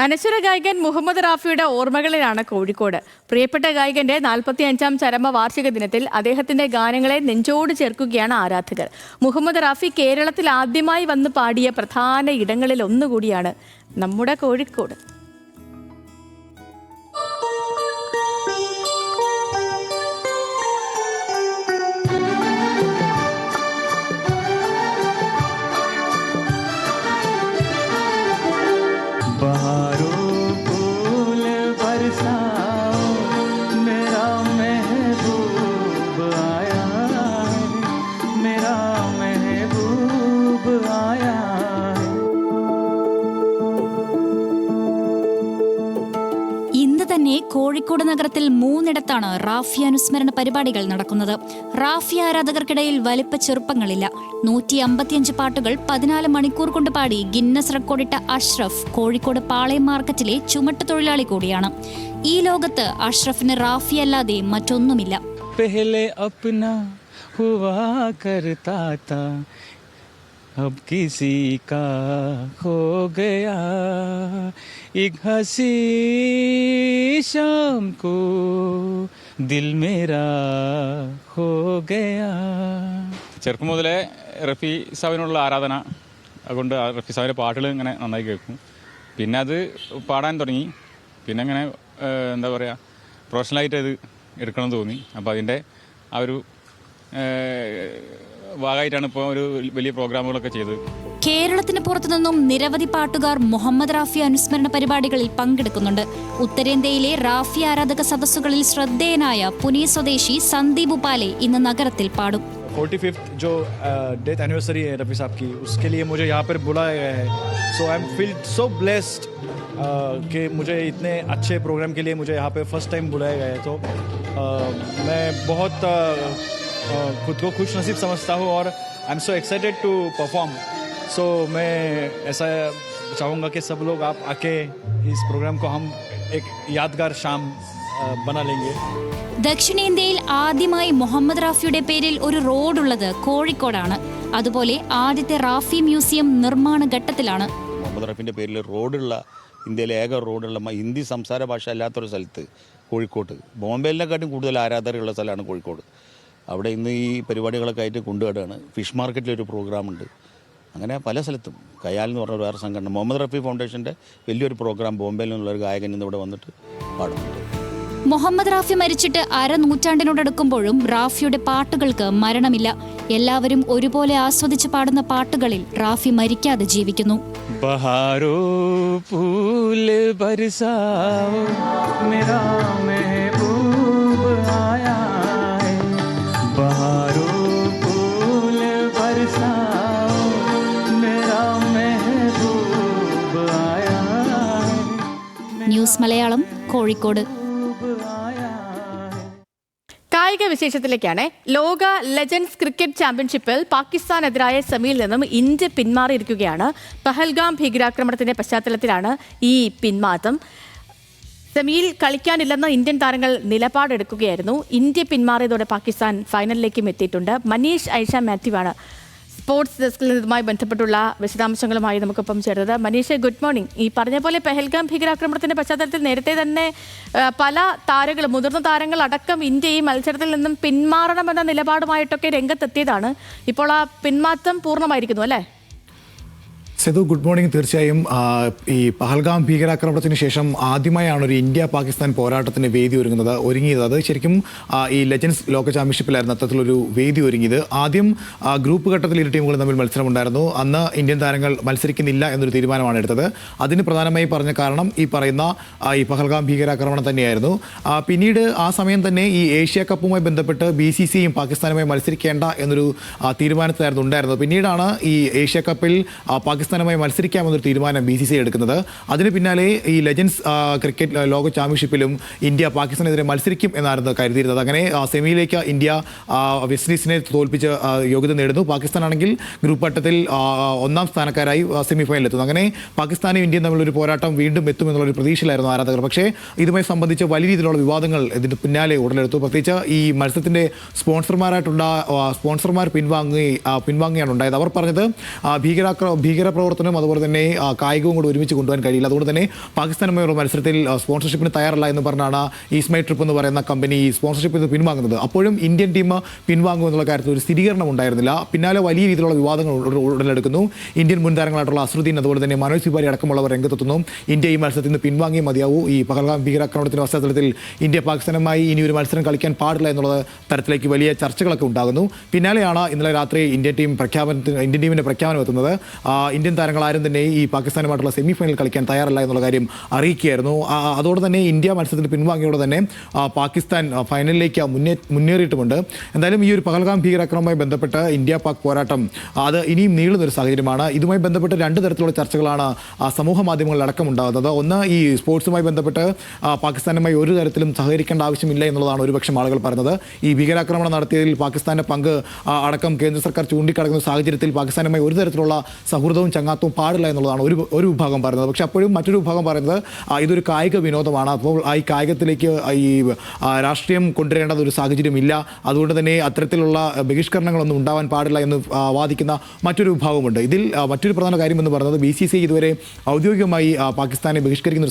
അനശ്വര ഗായകൻ മുഹമ്മദ് റാഫിയുടെ ഓർമ്മകളിലാണ് കോഴിക്കോട്. പ്രിയപ്പെട്ട ഗായകന്റെ 45-ാം ചരമവാർഷിക ദിനത്തിൽ അദ്ദേഹത്തിന്റെ ഗാനങ്ങളെ നെഞ്ചോട് ചേർക്കുകയാണ് ആരാധകർ. മുഹമ്മദ് റാഫി കേരളത്തിൽ ആദ്യമായി വന്ന് പാടിയ പ്രധാന ഇടങ്ങളിൽ ഒന്നുകൂടിയാണ് നമ്മുടെ കോഴിക്കോട്. ഇന്ന് തന്നെ കോഴിക്കോട് നഗരത്തിൽ 3 റാഫി അനുസ്മരണ പരിപാടികൾ നടക്കുന്നത്. റാഫി ആരാധകർക്കിടയിൽ വലിപ്പ ചെറുപ്പങ്ങളില്ല. 155 പാട്ടുകൾ 14 മണിക്കൂർ കൊണ്ട് പാടി ഗിന്നസ് റെക്കോർഡിട്ട അഷ്റഫ് കോഴിക്കോട് പാളയം മാർക്കറ്റിലെ ചുമട്ട് തൊഴിലാളി കൂടിയാണ്. ഈ ലോകത്ത് അഷ്റഫിന് റാഫി അല്ലാതെ മറ്റൊന്നുമില്ല. अब किसी का हो गया एक हंसी शाम को दिल मेरा हो गया. ചെറുപ്പം മുതലേ റഫി സാബിനുള്ള ആരാധന അതുകൊണ്ട് റഫി സാബിൻ്റെ പാട്ടുകൾ ഇങ്ങനെ നന്നായി കേൾക്കും. പിന്നെ അത് പാടാൻ തുടങ്ങി. പിന്നെ അങ്ങനെ എന്താ പറയുക, പ്രൊഫഷണലായിട്ട് അത് എടുക്കണം തോന്നി. അപ്പോൾ അതിൻ്റെ ആ ഒരു ഭാഗമായിട്ടാണ് ഇപ്പോൾ ഒരു വലിയ പ്രോഗ്രാമുകളൊക്കെ ചെയ്തത്. കേരളത്തിന് പുറത്തുനിന്നും നിരവധി പാട്ടുകാർ മുഹമ്മദ് റാഫി അനുസ്മരണ പരിപാടികളിൽ പങ്കെടുക്കുന്നുണ്ട്. ഉത്തരേന്ത്യയിലെ റാഫി ആരാധക സദസ്സുകളിൽ ശ്രദ്ധേയനായ പുനെ സ്വദേശി സന്ദീപ് ഉപാലെ ഇന്ന് നഗരത്തിൽ പാടും. 45th जो डेथ एनिवर्सरी है रफ़ी साहब की, उसके लिए मुझे यहाँ पर बुलाया गया है. So I am feel so blessed कि मुझे इतने अच्छे प्रोग्राम के लिए मुझे यहाँ पे फर्स्ट टाइम बुलाया गया है. तो मैं बहुत खुद को खुश नसीब समझता हूँ और I am so excited to perform. So मैं ऐसा चाहूँगा कि सब लोग आप आके इस प्रोग्राम को हम एक यादगार शाम बना लेंगे. ദക്ഷിണേന്ത്യയിൽ ആദ്യമായി മുഹമ്മദ് റാഫിയുടെ പേരിൽ ഒരു റോഡുള്ളത് കോഴിക്കോടാണ്. അതുപോലെ ആദ്യത്തെ റാഫി മ്യൂസിയം നിർമ്മാണ ഘട്ടത്തിലാണ്. മുഹമ്മദ് റാഫിൻ്റെ പേരിൽ റോഡുള്ള ഇന്ത്യയിലെ ഏക റോഡുള്ള ഹിന്ദി സംസാര ഭാഷ അല്ലാത്തൊരു സ്ഥലത്ത് കോഴിക്കോട്ട്, ബോംബെയിനെക്കാട്ടും കൂടുതൽ ആരാധകരുള്ള സ്ഥലമാണ് കോഴിക്കോട്. അവിടെ ഇന്ന് ഈ പരിപാടികളൊക്കെ ആയിട്ട് കൊണ്ടുപോവുകയാണ്. ഫിഷ് മാർക്കറ്റിലൊരു പ്രോഗ്രാമുണ്ട്. അങ്ങനെ പല സ്ഥലത്തും കയാൽ എന്ന് പറഞ്ഞ വേറെ സംഘടന, മുഹമ്മദ് റാഫി ഫൗണ്ടേഷൻ്റെ വലിയൊരു പ്രോഗ്രാം ബോംബെയിൽ നിന്നുള്ളൊരു ഗായകൻ ഇന്ന് ഇവിടെ വന്നിട്ട് പാടുന്നുണ്ട്. മുഹമ്മദ് റാഫി മരിച്ചിട്ട് അരനൂറ്റാണ്ടിനോടടുക്കുമ്പോഴും റാഫിയുടെ പാട്ടുകൾക്ക് മരണമില്ല. എല്ലാവരും ഒരുപോലെ ആസ്വദിച്ച് പാടുന്ന പാട്ടുകളിൽ റാഫി മരിക്കാതെ ജീവിക്കുന്നു. ബഹാരോ ഫൂൽ ബർസാओ मेरा महबूब आया है. बहारो फूल बरसाओ मेरा महबूब आया है. ന്യൂസ് മലയാളം, കോഴിക്കോട്. കായിക വിശേഷത്തിലേക്കാണ്. ലോക ലെജൻഡ്സ് ക്രിക്കറ്റ് ചാമ്പ്യൻഷിപ്പിൽ പാകിസ്ഥാനെതിരായ സെമിയിൽ നിന്നും ഇന്ത്യ പിന്മാറിയിരിക്കുകയാണ്. പഹൽഗാം ഭീകരാക്രമണത്തിന്റെ പശ്ചാത്തലത്തിലാണ് ഈ പിന്മാറ്റം. സെമിയിൽ കളിക്കാനില്ലെന്ന് ഇന്ത്യൻ താരങ്ങൾ നിലപാടെടുക്കുകയായിരുന്നു. ഇന്ത്യ പിന്മാറിയതോടെ പാകിസ്ഥാൻ ഫൈനലിലേക്കും എത്തിയിട്ടുണ്ട്. മനീഷ് ഐഷ മാത്യുവാണ് സ്പോർട്സ് ഡെസ്കിൽ നിന്നുമായി ബന്ധപ്പെട്ടുള്ള വിശദാംശങ്ങളുമായി നമുക്കൊപ്പം ചേർന്നത്. Manish, good morning. ഈ പറഞ്ഞ പോലെ പെഹൽഗാം ഭീകരാക്രമണത്തിന്റെ പശ്ചാത്തലത്തിൽ നേരത്തെ തന്നെ പല താരങ്ങളും, മുതിർന്ന താരങ്ങൾ അടക്കം ഇന്ത്യ ഈ മത്സരത്തിൽ നിന്നും പിന്മാറണമെന്ന നിലപാടുമായിട്ടൊക്കെ രംഗത്തെത്തിയതാണ്. ഇപ്പോൾ ആ പിന്മാറ്റം പൂർണ്ണമായിരിക്കുന്നു അല്ലേ? സെതു, ഗുഡ് മോർണിംഗ്. തീർച്ചയായും ഈ പഹൽഗാം ഭീകരാക്രമണത്തിന് ശേഷം ആദ്യമായാണ് ഒരു ഇന്ത്യ പാകിസ്ഥാൻ പോരാട്ടത്തിന് വേദി ഒരുങ്ങിയത്. അത് ശരിക്കും ഈ ലെജൻഡ്സ് ലോക ചാമ്പ്യൻഷിപ്പിലായിരുന്നു അത്തരത്തിലൊരു വേദി ഒരുങ്ങിയത്. ആദ്യം ഗ്രൂപ്പ് ഘട്ടത്തിൽ ഇരു ടീമുകളും തമ്മിൽ മത്സരമുണ്ടായിരുന്നു. അന്ന് ഇന്ത്യൻ താരങ്ങൾ മത്സരിക്കുന്നില്ല എന്നൊരു തീരുമാനമാണ് എടുത്തത്. അതിന് പ്രധാനമായി പറഞ്ഞ കാരണം ഈ പറയുന്ന ഈ പഹൽഗാം ഭീകരാക്രമണം തന്നെയായിരുന്നു. പിന്നീട് ആ സമയം തന്നെ ഈ ഏഷ്യ കപ്പുമായി ബന്ധപ്പെട്ട് BCCയും പാകിസ്ഥാനുമായി മത്സരിക്കേണ്ട എന്നൊരു തീരുമാനത്തിലായിരുന്നു ഉണ്ടായിരുന്നത്. പിന്നീടാണ് ഈ ഏഷ്യ കപ്പിൽ പാകിസ്ഥാനുമായി മത്സരിക്കാമെന്നൊരു തീരുമാനം BCCI എടുക്കുന്നത്. അതിന് പിന്നാലെ ഈ ലെജൻഡ്സ് ക്രിക്കറ്റ് ലോക ചാമ്പ്യൻഷിപ്പിലും ഇന്ത്യ പാകിസ്ഥാനെതിരെ മത്സരിക്കും എന്നായിരുന്നു കരുതിയിരുന്നത്. അങ്ങനെ സെമിയിലേക്ക് ഇന്ത്യ വെസ്റ്റ് ഇൻഡീസിനെ തോൽപ്പിച്ച് യോഗ്യത നേടുന്നു. പാകിസ്ഥാനാണെങ്കിൽ ഗ്രൂപ്പ് ഘട്ടത്തിൽ 1ാം സ്ഥാനക്കാരായി സെമി ഫൈനലിൽ എത്തുന്നു. അങ്ങനെ പാകിസ്ഥാനും ഇന്ത്യയും തമ്മിലൊരു പോരാട്ടം വീണ്ടും എത്തുമെന്നുള്ളൊരു പ്രതീക്ഷയിലായിരുന്നു ആരാധകർ. പക്ഷേ ഇതുമായി സംബന്ധിച്ച് വലിയ രീതിയിലുള്ള വിവാദങ്ങൾ ഇതിന് പിന്നാലെ ഉടലെടുത്തു. പ്രത്യേകിച്ച് ഈ മത്സരത്തിൻ്റെ സ്പോൺസർമാർ പിൻവാങ്ങുകയാണ് ഉണ്ടായത്. അവർ പറഞ്ഞത് ഭീകരപ്രവർത്തനം രക്ഷാപ്രവർത്തനവും അതുപോലെ തന്നെ കായികവും കൂടെ ഒരുമിച്ച് കൊണ്ടുപോകാൻ കഴിയില്ല. അതുകൊണ്ട് തന്നെ പാകിസ്ഥാനുമായുള്ള മത്സരത്തിൽ സ്പോൺസർഷിപ്പിന് തയ്യാറല്ല എന്ന് പറഞ്ഞാണ് ഈസ്മൈ ട്രിപ്പ് എന്ന് പറയുന്ന കമ്പനി സ്പോൺസർഷിപ്പിൽ നിന്ന് പിൻവാങ്ങുന്നത്. അപ്പോഴും ഇന്ത്യൻ ടീം പിൻവാങ്ങുമെന്നുള്ള കാര്യത്തിൽ ഒരു സ്ഥിരീകരണം ഉണ്ടായിരുന്നില്ല. പിന്നാലെ വലിയ രീതിയിലുള്ള വിവാദങ്ങൾ ഉടലെടുക്കുന്നു. ഇന്ത്യൻ മുൻ താരങ്ങളായിട്ടുള്ള അസ്രുദ്ദീൻ അതുപോലെ തന്നെ മനോജ് തിവാരി അടക്കമുള്ളവർ രംഗത്തെത്തുന്നു. ഇന്ത്യ ഈ മത്സരത്തിൽ നിന്ന് പിൻവാങ്ങിയേ മതിയാവൂ. ഈ പഹൽഗാം ഭീകരാക്രമണത്തിന്റെ പശ്ചാത്തലത്തിൽ ഇന്ത്യ പാകിസ്ഥാനുമായി ഇനി ഒരു മത്സരം കളിക്കാൻ പാടില്ല എന്നുള്ള തരത്തിലേക്ക് വലിയ ചർച്ചകളൊക്കെ ഉണ്ടാകുന്നു. പിന്നാലെയാണ് ഇന്നലെ രാത്രി ഇന്ത്യൻ ടീമിന്റെ പ്രഖ്യാപനം എത്തുന്നത്. ഇന്ത്യൻ താരങ്ങൾ ആരും തന്നെ ഈ പാകിസ്ഥാനുമായിട്ടുള്ള സെമി ഫൈനൽ കളിക്കാൻ തയ്യാറല്ല എന്നുള്ള കാര്യം അറിയിക്കുകയായിരുന്നു. അതോടെ തന്നെ ഇന്ത്യ മത്സരത്തിൽ പിൻവാങ്ങിയോടെ തന്നെ പാകിസ്ഥാൻ ഫൈനലിലേക്ക് മുന്നേറിയിട്ടുമുണ്ട്. എന്തായാലും ഈ ഒരു പഹൽഗാം ഭീകരാക്രമണവുമായി ബന്ധപ്പെട്ട് ഇന്ത്യ പാക് പോരാട്ടം അത് ഇനിയും നീളുന്നൊരു സാഹചര്യമാണ്. ഇതുമായി ബന്ധപ്പെട്ട് രണ്ട് തരത്തിലുള്ള ചർച്ചകളാണ് സമൂഹ മാധ്യമങ്ങളിൽ അടക്കം ഉണ്ടാകുന്നത്. ഒന്ന്, ഈ സ്പോർട്സുമായി ബന്ധപ്പെട്ട് പാകിസ്ഥാനുമായി ഒരു തരത്തിലും സഹകരിക്കേണ്ട ആവശ്യമില്ല എന്നുള്ളതാണ് ഒരുപക്ഷം ആളുകൾ പറയുന്നത്. ഈ ഭീകരാക്രമണം നടത്തിയതിൽ പാകിസ്ഥാന്റെ പങ്ക് അടക്കം കേന്ദ്ര സർക്കാർ ചൂണ്ടിക്കാണിക്കുന്ന സാഹചര്യത്തിൽ പാകിസ്ഥാനുമായി ഒരു തരത്തിലുള്ള സൗഹൃദവും ചങ്ങാത്തവും പാടില്ല എന്നുള്ളതാണ് ഒരു വിഭാഗം പറയുന്നത്. പക്ഷേ അപ്പോഴും മറ്റൊരു വിഭാഗം പറയുന്നത് ഇതൊരു കായിക വിനോദമാണ്. അപ്പോൾ ഈ കായികത്തിലേക്ക് ഈ രാഷ്ട്രീയം കൊണ്ടുവരേണ്ടത് ഒരു സാഹചര്യമില്ല. അതുകൊണ്ട് തന്നെ അത്തരത്തിലുള്ള ബഹിഷ്കരണങ്ങളൊന്നും ഉണ്ടാവാൻ പാടില്ല എന്ന് വാദിക്കുന്ന മറ്റൊരു വിഭാഗമുണ്ട്. ഇതിൽ മറ്റൊരു പ്രധാന കാര്യം എന്ന് പറയുന്നത് BCCI ഇതുവരെ ഔദ്യോഗികമായി പാകിസ്ഥാനെ ബഹിഷ്കരിക്കുന്ന